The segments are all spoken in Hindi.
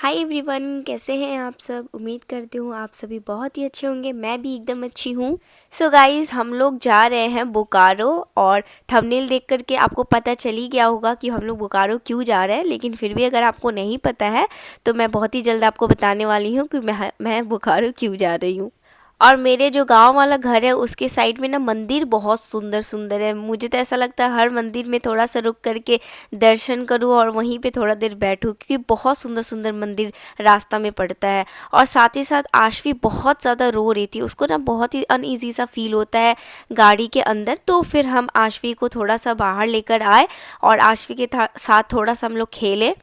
हाय एवरीवन, कैसे हैं आप सब। उम्मीद करती हूँ आप सभी बहुत ही अच्छे होंगे। मैं भी एकदम अच्छी हूँ। सो गाइस, हम लोग जा रहे हैं बोकारो और थंबनेल देख करके आपको पता चल ही गया होगा कि हम लोग बोकारो क्यों जा रहे हैं। लेकिन फिर भी अगर आपको नहीं पता है तो मैं बहुत ही जल्द आपको बताने वाली हूँ कि मैं बोकारो क्यों जा रही हूँ। और मेरे जो गांव वाला घर है उसके साइड में ना मंदिर बहुत सुंदर सुंदर है। मुझे तो ऐसा लगता है हर मंदिर में थोड़ा सा रुक करके दर्शन करूं और वहीं पे थोड़ा देर बैठूं, क्योंकि बहुत सुंदर सुंदर मंदिर रास्ता में पड़ता है। और साथ ही साथ आशवी बहुत ज़्यादा रो रही थी, उसको ना बहुत ही अनईजी सा फील होता है गाड़ी के अंदर। तो फिर हम आशवी को थोड़ा सा बाहर लेकर आए और आशवी के साथ थोड़ा सा हम लोग खेले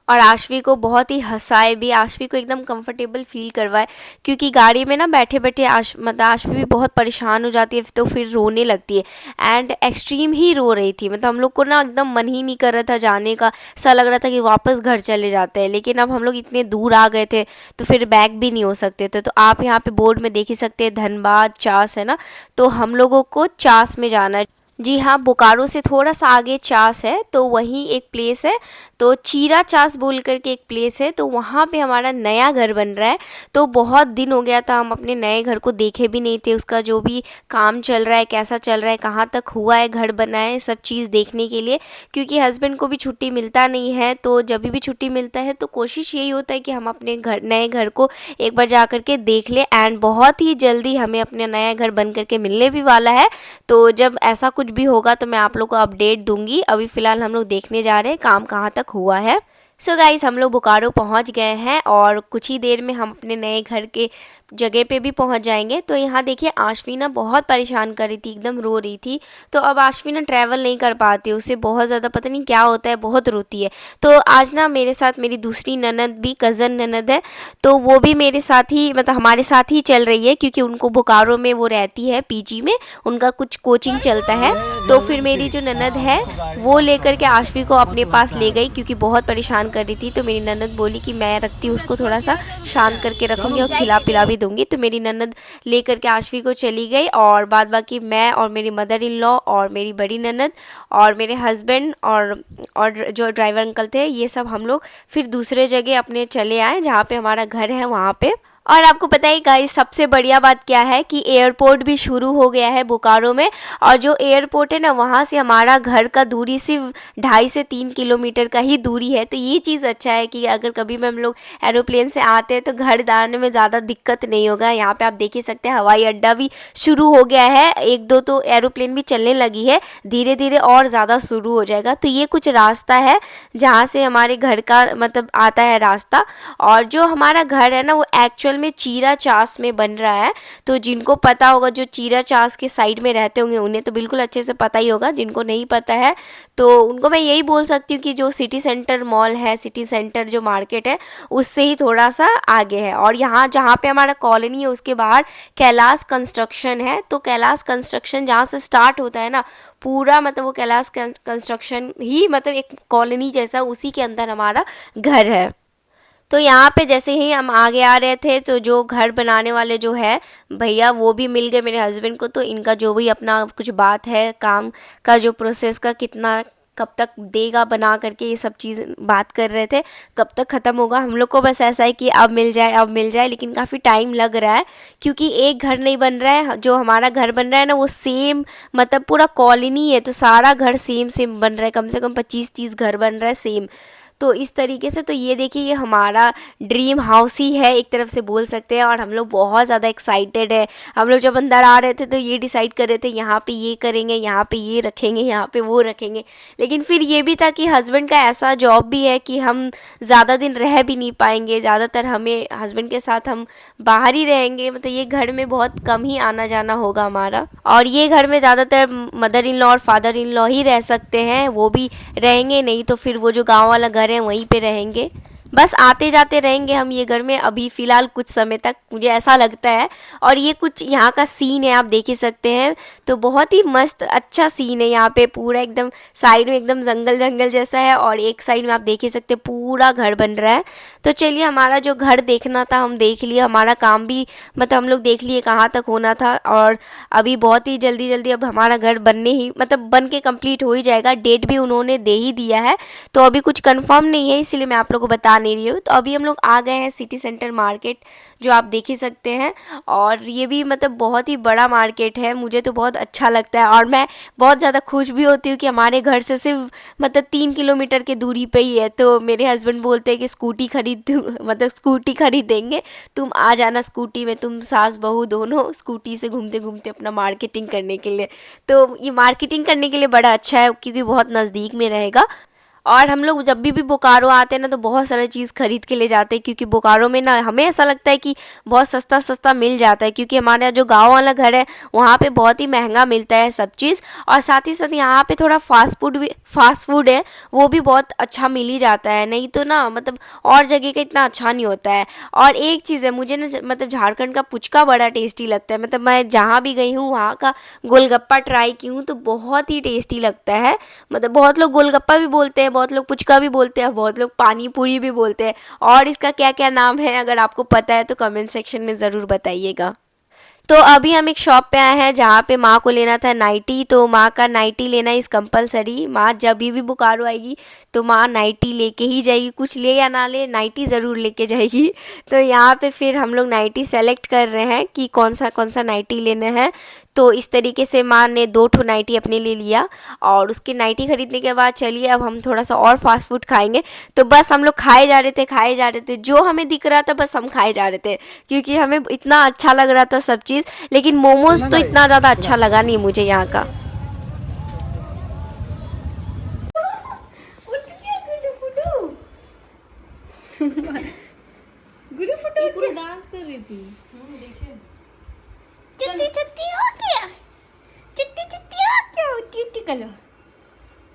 और आशवी को बहुत ही हंसाए भी, आशवी को एकदम कंफर्टेबल फील करवाए। क्योंकि गाड़ी में ना बैठे बैठे मतलब आशवी भी बहुत परेशान हो जाती है, तो फिर रोने लगती है एंड एक्सट्रीम ही रो रही थी। मतलब हम लोग को ना एकदम मन ही नहीं कर रहा था जाने का, ऐसा लग रहा था कि वापस घर चले जाते हैं। लेकिन अब हम लोग इतने दूर आ गए थे तो फिर बैक भी नहीं हो सकते थे। तो आप यहाँ पे बोर्ड में देख ही सकते हैं, धनबाद चास है ना, तो हम लोगों को चास में जाना है। जी हाँ, बोकारो से थोड़ा सा आगे चास है, तो वहीं एक प्लेस है, तो चीरा चास बोल करके एक प्लेस है, तो वहाँ पे हमारा नया घर बन रहा है। तो बहुत दिन हो गया था, हम अपने नए घर को देखे भी नहीं थे, उसका जो भी काम चल रहा है, कैसा चल रहा है, कहाँ तक हुआ है, घर बना है, सब चीज़ देखने के लिए। क्योंकि हस्बैंड को भी छुट्टी मिलता नहीं है, तो जब भी छुट्टी मिलता है तो कोशिश यही होता है कि हम अपने घर नए घर को एक बार जा करके देख लें। एंड बहुत ही जल्दी हमें अपना नया घर बन करके मिलने भी वाला है। तो जब ऐसा कुछ भी होगा तो मैं आप लोग को अपडेट दूंगी। अभी फ़िलहाल हम लोग देखने जा रहे हैं काम कहाँ तक हुआ है। सो गाइस, हम लोग बोकारो पहुँच गए हैं और कुछ ही देर में हम अपने नए घर के जगह पे भी पहुंच जाएंगे। तो यहाँ देखिए, आशवी ना बहुत परेशान कर रही थी, एकदम रो रही थी। तो अब आशवी ना ट्रैवल नहीं कर पाती, उसे बहुत ज़्यादा पता नहीं क्या होता है, बहुत रोती है। तो आज ना मेरे साथ मेरी दूसरी ननद भी, कज़न ननद है, तो वो भी मेरे साथ ही, मतलब हमारे साथ ही चल रही है। क्योंकि उनको बोकारो में वो रहती है पीजी में, उनका कुछ कोचिंग चलता है। तो फिर मेरी जो ननद है वो लेकर के आशवी को अपने पास ले गई, क्योंकि बहुत परेशान कर रही थी। तो मेरी ननद बोली कि मैं रखती हूँ उसको, थोड़ा सा शांत करके रखूँगी और खिला पिला भी दूंगी। तो मेरी ननद लेकर के आशवी को चली गई और बाद बाकी मैं और मेरी मदर इन लॉ और मेरी बड़ी ननद और मेरे हस्बैंड और जो ड्राइवर अंकल थे, ये सब हम लोग फिर दूसरे जगह अपने चले आए जहाँ पे हमारा घर है वहाँ पे। और आपको पता है गाइस, सबसे बढ़िया बात क्या है कि एयरपोर्ट भी शुरू हो गया है बोकारो में। और जो एयरपोर्ट है ना, वहाँ से हमारा घर का दूरी सिर्फ 2.5 से 3 किलोमीटर का ही दूरी है। तो ये चीज़ अच्छा है कि अगर कभी भी हम लोग एरोप्लेन से आते हैं तो घर जाने में ज़्यादा दिक्कत नहीं होगा। यहाँ पे आप देख ही सकते हैं हवाई अड्डा भी शुरू हो गया है, एक दो तो एरोप्लेन भी चलने लगी है, धीरे धीरे और ज़्यादा शुरू हो जाएगा। तो ये कुछ रास्ता है जहाँ से हमारे घर का मतलब आता है रास्ता। और जो हमारा घर है ना, वो एक्चुअल में चीरा चास में बन रहा है। तो जिनको पता होगा, जो चीरा चास के साइड में रहते होंगे, उन्हें तो बिल्कुल अच्छे से पता ही होगा। जिनको नहीं पता है तो उनको मैं यही बोल सकती हूँ कि जो सिटी सेंटर मॉल है, सिटी सेंटर जो मार्केट है, उससे ही थोड़ा सा आगे है। और यहाँ जहाँ पे हमारा कॉलोनी है उसके बाहर कैलाश कंस्ट्रक्शन है। तो कैलाश कंस्ट्रक्शन जहाँ से स्टार्ट होता है ना, पूरा मतलब वो कैलाश कंस्ट्रक्शन ही मतलब एक कॉलोनी जैसा, उसी के अंदर हमारा घर है। तो यहाँ पे जैसे ही हम आगे आ रहे थे तो जो घर बनाने वाले जो है भैया, वो भी मिल गए मेरे हस्बैंड को। तो इनका जो भी अपना कुछ बात है, काम का जो प्रोसेस का, कितना कब तक देगा बना करके, ये सब चीज़ बात कर रहे थे, कब तक ख़त्म होगा। हम लोग को बस ऐसा है कि अब मिल जाए, अब मिल जाए। लेकिन काफ़ी टाइम लग रहा है, क्योंकि एक घर नहीं बन रहा है। जो हमारा घर बन रहा है ना, वो सेम मतलब पूरा कॉलोनी है, तो सारा घर सेम सेम बन रहा है। कम से कम 25-30 घर बन रहा है सेम। तो इस तरीके से, तो ये देखिए, ये हमारा ड्रीम हाउस ही है एक तरफ से बोल सकते हैं। और हम लोग बहुत ज़्यादा एक्साइटेड है। हम लोग जब अंदर आ रहे थे तो ये डिसाइड कर रहे थे, यहाँ पे ये करेंगे, यहाँ पे ये रखेंगे, यहाँ पे वो रखेंगे। लेकिन फिर ये भी था कि हस्बैंड का ऐसा जॉब भी है कि हम ज़्यादा दिन रह भी नहीं पाएंगे। ज़्यादातर हमें हस्बैंड के साथ हम बाहर ही रहेंगे, मतलब ये घर में बहुत कम ही आना जाना होगा हमारा। और ये घर में ज़्यादातर मदर इन लॉ और फादर इन लॉ ही रह सकते हैं, वो भी रहेंगे नहीं तो फिर वो जो गांव वाला घर है वहीं पे रहेंगे। बस आते जाते रहेंगे हम ये घर में अभी फ़िलहाल कुछ समय तक, मुझे ऐसा लगता है। और ये कुछ यहाँ का सीन है, आप देख ही सकते हैं। तो बहुत ही मस्त अच्छा सीन है यहाँ पे, पूरा एकदम साइड में एकदम जंगल जंगल जैसा है और एक साइड में आप देख ही सकते हैं पूरा घर बन रहा है। तो चलिए, हमारा जो घर देखना था हम देख लिया, हमारा काम भी मतलब हम लोग देख लिए कहाँ तक होना था। और अभी बहुत ही जल्दी जल्दी अब हमारा घर बनने ही मतलब बन के कंप्लीट हो ही जाएगा। डेट भी उन्होंने दे ही दिया है, तो अभी कुछ कंफर्म नहीं है, इसलिए मैं आप लोगों को बता नहीं रही हूँ। तो अभी हम लोग आ गए हैं सिटी सेंटर मार्केट, जो आप देख ही सकते हैं। और ये भी मतलब बहुत ही बड़ा मार्केट है, मुझे तो बहुत अच्छा लगता है। और मैं बहुत ज़्यादा खुश भी होती हूँ कि हमारे घर से सिर्फ मतलब 3 किलोमीटर की दूरी पे ही है। तो मेरे हस्बैंड बोलते हैं कि स्कूटी खरीद मतलब स्कूटी खरीद देंगे, तुम आ जाना स्कूटी में, तुम सास बहू दोनों स्कूटी से घूमते घूमते अपना मार्केटिंग करने के लिए। तो ये मार्केटिंग करने के लिए बड़ा अच्छा है क्योंकि बहुत नज़दीक में रहेगा। और हम लोग जब भी बोकारो आते हैं ना तो बहुत सारा चीज़ खरीद के ले जाते हैं, क्योंकि बोकारो में ना हमें ऐसा लगता है कि बहुत सस्ता सस्ता मिल जाता है, क्योंकि हमारा जो गांव वाला घर है वहाँ पे बहुत ही महंगा मिलता है सब चीज़। और साथ ही साथ यहाँ पे थोड़ा फास्ट फूड है, वो भी बहुत अच्छा मिल ही जाता है, नहीं तो ना मतलब और जगह का इतना अच्छा नहीं होता है। और एक चीज़ है, मुझे ना मतलब झारखंड का पुचका बड़ा टेस्टी लगता है। मतलब मैं जहाँ भी गई हूँ वहाँ का गोलगप्पा ट्राई की हूँ तो बहुत ही टेस्टी लगता है। मतलब बहुत लोग गोलगप्पा भी बोलते हैं, बहुत लोग पुचका भी बोलते हैं, बहुत लोग पानी पूरी भी बोलते हैं। और इसका क्या क्या नाम है अगर आपको पता है तो कमेंट सेक्शन में ज़रूर बताइएगा। तो अभी हम एक शॉप पे आए हैं जहाँ पे माँ को लेना था नाइटी। तो माँ का नाइटी लेना इज़ कंपलसरी। माँ जब भी बोकारो आएगी तो माँ नाइटी लेके ही जाएगी, कुछ ले या ना ले नाइटी ज़रूर लेके जाएगी। तो यहाँ पे फिर हम लोग नाइटी सेलेक्ट कर रहे हैं कि कौन सा नाइटी लेना है। तो इस तरीके से माँ ने 2 नाइटी अपने लिए लिया। और उसकी नाइटी ख़रीदने के बाद चलिए अब हम थोड़ा सा और फास्ट फूड खाएंगे। तो बस हम लोग खाए जा रहे थे, जो हमें दिख रहा था बस हम खाए जा रहे थे, क्योंकि हमें इतना अच्छा लग रहा था सब चीज़। लेकिन मोमोज तो इतना ज़्यादा अच्छा लगा नहीं मुझे यहाँ का। पूरा डांस कर रही थी। चुट्टी चुट्टी हो गया, चुट्टी चुट्टी हो गया, उट्टी उट्टी कर लो,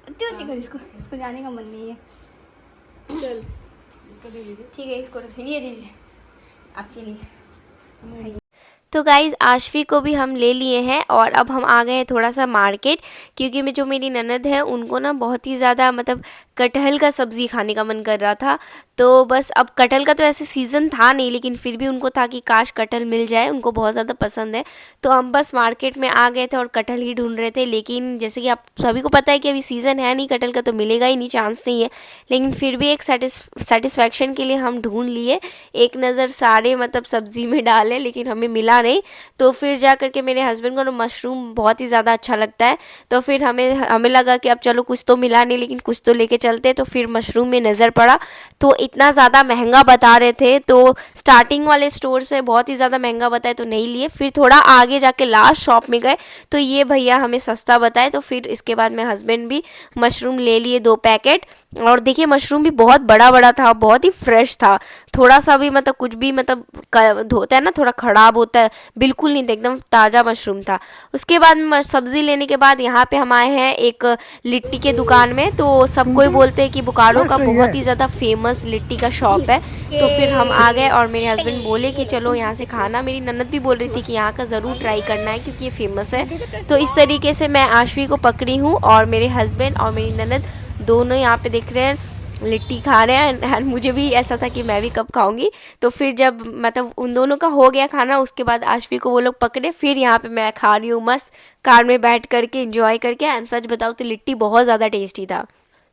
उट्टी उट्टी कर। इसको जाने का मन नहीं है। चल इसको दे दीजिए। ठीक है, इसको ये दीजिए आपके लिए। तो गाइज़ आशवी को भी हम ले लिए हैं और अब हम आ गए हैं थोड़ा सा मार्केट, क्योंकि जो मेरी ननद है उनको ना बहुत ही ज़्यादा मतलब कटहल का सब्ज़ी खाने का मन कर रहा था। तो बस अब कटहल का तो ऐसे सीज़न था नहीं, लेकिन फिर भी उनको था कि काश कटहल मिल जाए, उनको बहुत ज़्यादा पसंद है। तो हम बस मार्केट में आ गए थे और कटहल ही ढूंढ रहे थे। लेकिन जैसे कि आप सभी को पता है कि अभी सीज़न है नहीं कटहल का, तो मिलेगा ही नहीं, चांस नहीं है। लेकिन फिर भी एक सेटिस्फैक्शन के लिए हम ढूंढ लिए, एक नज़र सारे मतलब सब्ज़ी में डाले, लेकिन हमें मिला नहीं। तो फिर जा करके मेरे हस्बैंड को ना मशरूम बहुत ही ज़्यादा अच्छा लगता है। तो फिर हमें लगा कि अब चलो कुछ तो मिला नहीं लेकिन कुछ तो लेके चलते। तो फिर मशरूम में नज़र पड़ा, तो इतना ज़्यादा महंगा बता रहे थे, तो स्टार्टिंग वाले स्टोर से बहुत ही ज़्यादा महंगा बताए तो नहीं लिए। फिर थोड़ा आगे जाके लास्ट शॉप में गए तो ये भैया हमें सस्ता बताए। तो फिर इसके बाद मेरे हस्बैंड भी मशरूम ले लिए 2 पैकेट। और देखिए मशरूम भी बहुत बड़ा बड़ा था, बहुत ही फ्रेश था, थोड़ा सा भी मतलब कुछ भी मतलब होता है ना थोड़ा ख़राब होता है, बिल्कुल नहीं था, एकदम ताज़ा मशरूम था। उसके बाद सब्ज़ी लेने के बाद यहाँ पे हम आए हैं एक लिट्टी के दुकान में। तो सब कोई बोलते हैं कि बोकारो का बहुत ही ज़्यादा फेमस लिट्टी का शॉप है। तो फिर हम आ गए और मेरे हस्बैंड बोले कि चलो यहाँ से खाना, मेरी ननद भी बोल रही थी कि यहाँ का ज़रूर ट्राई करना है क्योंकि ये फेमस है। तो इस तरीके से मैं आशवी को पकड़ी हूँ और मेरे हस्बैंड और मेरी ननद दोनों यहाँ पे दिख रहे हैं लिट्टी खा रहे हैं। और मुझे भी ऐसा था कि मैं भी कब खाऊंगी। तो फिर जब मतलब उन दोनों का हो गया खाना, उसके बाद आशवी को वो लोग पकड़े, फिर यहाँ पे मैं खा रही हूँ मस्त कार में बैठ करके एंजॉय करके। एंड सच बताऊँ तो लिट्टी बहुत ज़्यादा टेस्टी था।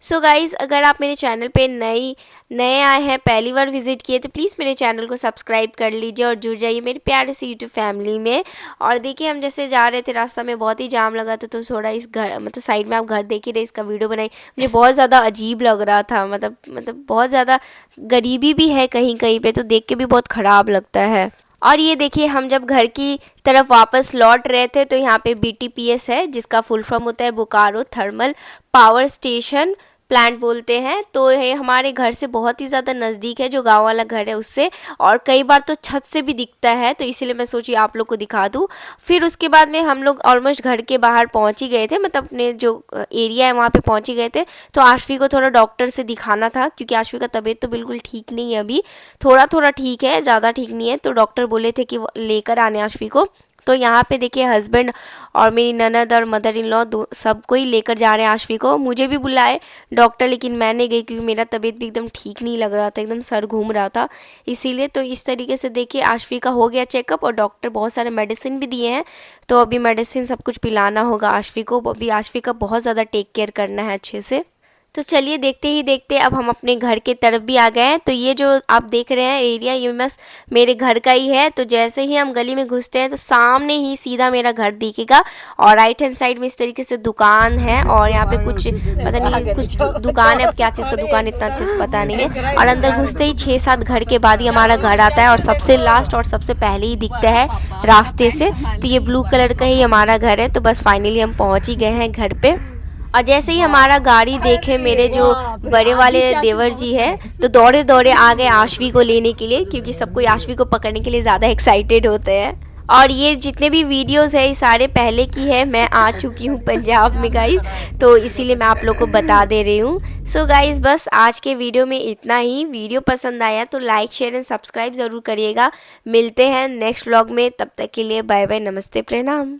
सो गाइज़ अगर आप मेरे चैनल पे नए आए हैं, पहली बार विजिट किए, तो प्लीज़ मेरे चैनल को सब्सक्राइब कर लीजिए और जुड़ जाइए मेरे प्यारे से यूट्यूब फैमिली में। और देखिए हम जैसे जा रहे थे रास्ता में बहुत ही जाम लगा था, तो थोड़ा इस घर मतलब साइड में आप घर देख ही रहे, इसका वीडियो बनाई। मुझे बहुत ज़्यादा अजीब लग रहा था, मतलब बहुत ज़्यादा गरीबी भी है कहीं कहीं पे, तो देख के भी बहुत ख़राब लगता है। और ये देखिए हम जब घर की तरफ वापस लौट रहे थे तो यहाँ पे BTPS है, जिसका फुल फॉर्म होता है Bokaro thermal power station plant बोलते हैं। तो ये हमारे घर से बहुत ही ज़्यादा नज़दीक है, जो गांव वाला घर है उससे, और कई बार तो छत से भी दिखता है, तो इसीलिए मैं सोची आप लोग को दिखा दूँ। फिर उसके बाद में हम लोग ऑलमोस्ट घर के बाहर पहुँच ही गए थे, मतलब अपने जो एरिया है वहाँ पे पहुँच ही गए थे। तो आशवी को थोड़ा डॉक्टर से दिखाना था, क्योंकि आशवी का तबीयत तो बिल्कुल ठीक नहीं है, अभी थोड़ा थोड़ा ठीक है, ज़्यादा ठीक नहीं है। तो डॉक्टर बोले थे कि लेकर आने आशवी को। तो यहाँ पे देखिए हस्बैंड और मेरी ननद और मदर इन लॉ सबको ही लेकर जा रहे हैं आशवी को। मुझे भी बुलाए डॉक्टर, लेकिन मैं नहीं गई क्योंकि मेरा तबीयत भी एकदम ठीक नहीं लग रहा था, एकदम सर घूम रहा था इसीलिए। तो इस तरीके से देखिए आशवी का हो गया चेकअप और डॉक्टर बहुत सारे मेडिसिन भी दिए हैं। तो अभी मेडिसिन सब कुछ पिलाना होगा आशवी को, अभी आशवी का बहुत ज़्यादा टेक केयर करना है अच्छे से। तो चलिए देखते ही देखते अब हम अपने घर के तरफ भी आ गए हैं। तो ये जो आप देख रहे हैं एरिया, ये बस मेरे घर का ही है। तो जैसे ही हम गली में घुसते हैं तो सामने ही सीधा मेरा घर दिखेगा और राइट हैंड साइड में इस तरीके से दुकान है और यहाँ पे कुछ पता नहीं कुछ दुकान है, अब क्या चीज़ का दुकान इतना अच्छे से पता नहीं है। और अंदर घुसते ही 6-7 घर के बाद ही हमारा घर आता है और सबसे लास्ट और सबसे पहले ही दिखता है रास्ते से। तो ये ब्लू कलर का ही हमारा घर है। तो बस फाइनली हम पहुँच ही गए हैं घर पे। और जैसे ही हमारा गाड़ी देखे मेरे जो बड़े वाले देवर जी है तो दौड़े दौड़े आ गए आशवी को लेने के लिए, क्योंकि सब कोई आशवी को पकड़ने के लिए ज़्यादा एक्साइटेड होते हैं। और ये जितने भी वीडियोस है ये सारे पहले की है, मैं आ चुकी हूँ पंजाब में गाइस, तो इसीलिए मैं आप लोग को बता दे रही हूँ। सो गाइस बस आज के वीडियो में इतना ही। वीडियो पसंद आया तो लाइक शेयर एंड सब्सक्राइब ज़रूर करिएगा। मिलते हैं नेक्स्ट व्लॉग में, तब तक के लिए बाय बाय, नमस्ते, प्रणाम।